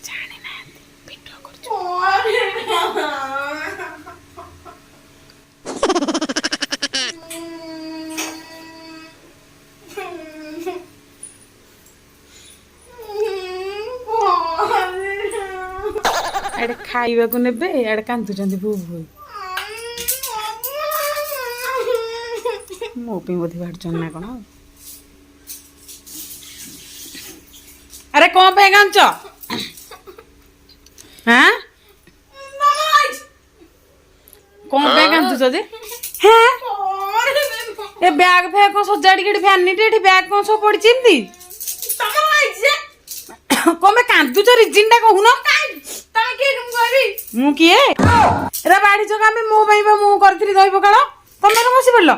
ଜାଣି ନାହାନ୍ତି ଭିଡିଓ କରୁଛୁ। ଏଡେ ଖାଇବାକୁ ନେବେ ଏଡେ କାନ୍ଦୁଛନ୍ତି ଭୁ ଭୁ। ମୋ ପାଇଁ ବୋଧେ ବାହାରୁଛନ୍ତି ନା କଣ? ଆରେ କଣ ପାଇଁ କାନ୍ଦୁଛ? ହାଁ କଣ ପାଇଁ କାନ୍ଦୁଛ ଯେ? ହେଁ ଏ ବ୍ୟାଗ ଫ୍ୟାଗ କଣ ସଜାଡିକି ଏଠି ଭ୍ୟାନିଟି ଏଠି ବ୍ୟାଗ କଣ ସବୁ ପଡିଛି ଏମିତି? କଣ ପାଇଁ କାନ୍ଦୁଛ ରିଜିନ ଟା କହୁନ? ମୁଁ କିଏ? ଏରା ବାଢିଛ କାମେ ମୋ ପାଇଁ ବା ମୁଁ କରିଥିଲି ଦହି ପଖାଳ। ତମେ ବସି ପଡିଲ।